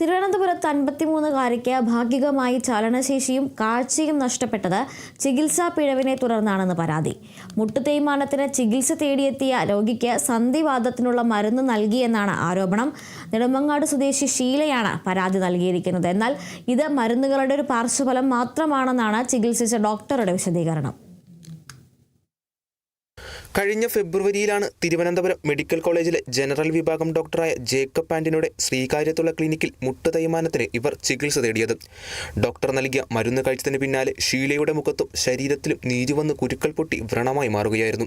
തിരുവനന്തപുരത്ത് 53-കാരിക്ക് ഭാഗികമായി ചലനശേഷിയും കാഴ്ചയും നഷ്ടപ്പെട്ടത് ചികിത്സാ പിഴവിനെ തുടർന്നാണെന്ന് പരാതി. മുട്ടുതേയ്മാനത്തിന് ചികിത്സ തേടിയെത്തിയ രോഗിക്ക് സന്ധിവാതത്തിനുള്ള മരുന്ന് നൽകിയെന്നാണ് ആരോപണം. നെടുമങ്ങാട് സ്വദേശി ഷീലയാണ് പരാതി നൽകിയിരിക്കുന്നത്. എന്നാൽ ഇത് മരുന്നുകളുടെ ഒരു പാർശ്വഫലം മാത്രമാണെന്നാണ് ചികിത്സിച്ച ഡോക്ടറുടെ വിശദീകരണം. കഴിഞ്ഞ ഫെബ്രുവരിയിലാണ് തിരുവനന്തപുരം മെഡിക്കൽ കോളേജിലെ ജനറൽ വിഭാഗം ഡോക്ടറായ ജേക്കബ് ആന്റണിയുടെ ശ്രീകാര്യത്തുള്ള ക്ലിനിക്കിൽ മുട്ടുതേയ്മാനത്തിന് ഇവർ ചികിത്സ തേടിയത്. ഡോക്ടർ നൽകിയ മരുന്ന് കഴിച്ചതിന് പിന്നാലെ ഷീലയുടെ മുഖത്തും ശരീരത്തിലും നീര് വന്ന് കുരുക്കൾ പൊട്ടി വ്രണമായി മാറുകയായിരുന്നു.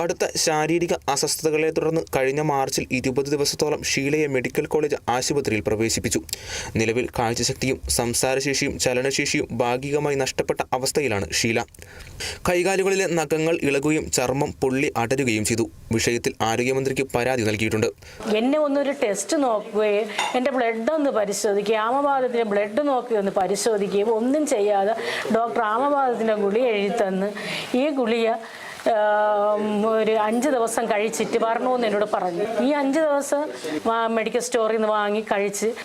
കടുത്ത ശാരീരിക അസ്വസ്ഥതകളെ തുടർന്ന് കഴിഞ്ഞ മാർച്ചിൽ 20 ദിവസത്തോളം ഷീലയെ മെഡിക്കൽ കോളേജ് ആശുപത്രിയിൽ പ്രവേശിപ്പിച്ചു. നിലവിൽ കാഴ്ചശക്തിയും സംസാരശേഷിയും ചലനശേഷിയും ഭാഗികമായി നഷ്ടപ്പെട്ട അവസ്ഥയിലാണ് ഷീല. കൈകാലുകളിലെ നഖങ്ങൾ ഇളകുകയും ചർമ്മം പൊള്ളി അടരുകയും ചെയ്തു. വിഷയത്തിൽ ആരോഗ്യമന്ത്രിക്ക് പരാതി നൽകിയിട്ടുണ്ട്. എന്നെ ഒന്നൊരു ടെസ്റ്റ് നോക്കുകയും എൻ്റെ ബ്ലഡ് ഒന്ന് പരിശോധിക്കുകയും ആമവാദത്തിൻ്റെ ബ്ലഡ് നോക്കി ഒന്ന് പരിശോധിക്കുകയും ഒന്നും ചെയ്യാതെ ഡോക്ടർ ആമവാദത്തിൻ്റെ ഗുളിക എഴുതി തന്ന് ഈ ഗുളിക ഒരു 5 ദിവസം കഴിച്ചിട്ട് വരണമെന്ന് എന്നോട് പറഞ്ഞു. ഈ 5 ദിവസം മെഡിക്കൽ സ്റ്റോറിൽ നിന്ന് വാങ്ങി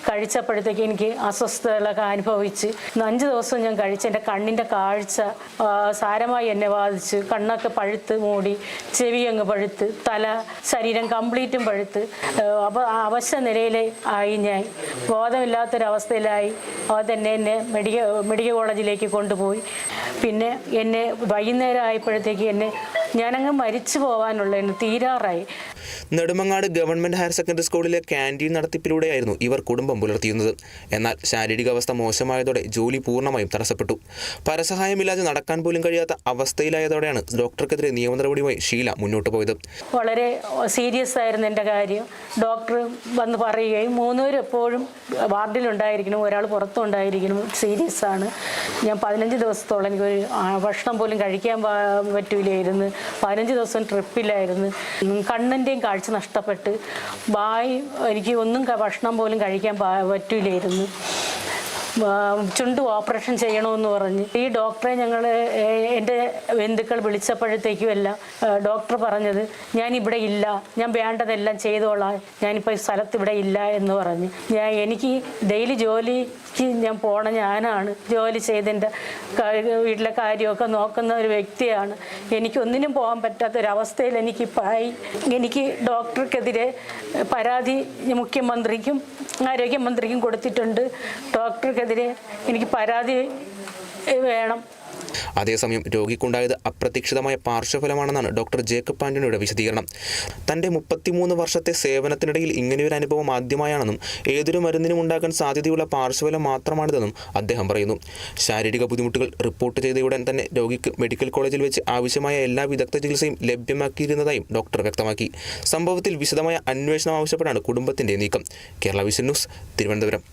കഴിച്ചപ്പോഴത്തേക്ക് എനിക്ക് അസ്വസ്ഥതകളൊക്കെ അനുഭവിച്ച് 5 ദിവസം ഞാൻ കഴിച്ച് എൻ്റെ കണ്ണിൻ്റെ കാഴ്ച സാരമായി എന്നെ ബാധിച്ച് കണ്ണൊക്കെ പഴുത്ത് മൂടി, ചെവി അങ്ങ് പഴുത്ത്, ശരീരം കംപ്ലീറ്റും പഴുത്ത് അവശ നിലയിൽ ആയി. ഞാൻ ബോധമില്ലാത്തൊരവസ്ഥയിലായി. അവർ തന്നെ എന്നെ മെഡിക്കൽ കോളേജിലേക്ക് കൊണ്ടുപോയി. പിന്നെ എന്നെ വൈകുന്നേരം ആയപ്പോഴത്തേക്ക് ഞാനങ്ങ് മരിച്ചു പോകാനുള്ള തീരാറായി. നെടുമങ്ങാട് ഗവൺമെന്റ് ഹയർ സെക്കൻഡറി സ്കൂളിലെ ക്യാൻറ്റീൻ നടത്തിപ്പിലൂടെയായിരുന്നു ഇവർ കുടുംബം പുലർത്തിയിരുന്നത്. എന്നാൽ ശാരീരികാവസ്ഥ മോശമായതോടെ ജോലി പൂർണ്ണമായും തടസ്സപ്പെട്ടു. പരസഹായമില്ലാതെ നടക്കാൻ പോലും കഴിയാത്ത അവസ്ഥയിലായതോടെയാണ് ഡോക്ടർക്കെതിരെ നിയമ നടപടിയുമായി ഷീല മുന്നോട്ട് പോയത്. വളരെ സീരിയസ് ആയിരുന്നു എൻ്റെ കാര്യം. ഡോക്ടർ വന്ന് പറയുകയും 3 പേരും എപ്പോഴും വാർഡിലുണ്ടായിരിക്കണം, ഒരാൾ പുറത്തുണ്ടായിരിക്കണം, സീരിയസ് ആണ്. ഞാൻ 15 ദിവസത്തോളം എനിക്കൊരു ഭക്ഷണം പോലും കഴിക്കാൻ പറ്റൂലായിരുന്നു. 15 ദിവസം ട്രിപ്പിലായിരുന്നു. കണ്ണിൻ്റെയും കാഴ്ച നഷ്ടപ്പെട്ട് എനിക്ക് ഒന്നും ഭക്ഷണം പോലും കഴിക്കാൻ പറ്റൂലായിരുന്നു. ചുണ്ട് ഓപ്പറേഷൻ ചെയ്യണമെന്ന് പറഞ്ഞ് ഈ ഡോക്ടറെ എൻ്റെ ബന്ധുക്കൾ വിളിച്ചപ്പോഴത്തേക്കും എല്ലാം ഡോക്ടർ പറഞ്ഞത് ഞാനിവിടെ ഇല്ല, ഞാൻ വേണ്ടതെല്ലാം ചെയ്തോളാം, ഞാനിപ്പോൾ ഈ സ്ഥലത്ത് ഇവിടെ ഇല്ല എന്ന് പറഞ്ഞ്. എനിക്ക് ഡെയിലി ജോലിക്ക് ഞാൻ ഞാനാണ് ജോലി ചെയ്തതിൻ്റെ വീട്ടിലെ കാര്യമൊക്കെ നോക്കുന്ന ഒരു വ്യക്തിയാണ്. എനിക്കൊന്നിനും പോകാൻ പറ്റാത്തൊരവസ്ഥയിൽ എനിക്ക് ഡോക്ടർക്കെതിരെ പരാതി മുഖ്യമന്ത്രിക്കും ആരോഗ്യമന്ത്രിക്കും കൊടുത്തിട്ടുണ്ട്. ഡോക്ടർക്കെതിരെ എനിക്ക് പരാതി വേണം. അതേസമയം രോഗിക്കുണ്ടായത് അപ്രതീക്ഷിതമായ പാർശ്വഫലമാണെന്നാണ് ഡോക്ടർ ജേക്കബ് ആന്റണിയുടെ വിശദീകരണം. തൻ്റെ 33 വർഷത്തെ സേവനത്തിനിടയിൽ ഇങ്ങനെയൊരു അനുഭവം ആദ്യമായാണെന്നും ഏതൊരു മരുന്നിനും ഉണ്ടാകാൻ സാധ്യതയുള്ള പാർശ്വഫലം മാത്രമാണിതെന്നും അദ്ദേഹം പറയുന്നു. ശാരീരിക ബുദ്ധിമുട്ടുകൾ റിപ്പോർട്ട് ചെയ്തയുടൻ തന്നെ രോഗിക്ക് മെഡിക്കൽ കോളേജിൽ വെച്ച് ആവശ്യമായ എല്ലാ വിദഗ്ധ ചികിത്സയും ലഭ്യമാക്കിയിരുന്നതായും ഡോക്ടർ വ്യക്തമാക്കി. സംഭവത്തിൽ വിശദമായ അന്വേഷണം ആവശ്യപ്പെട്ടാണ് കുടുംബത്തിന്റെ നീക്കം. Kerala vision news, Thiruvananthapuram.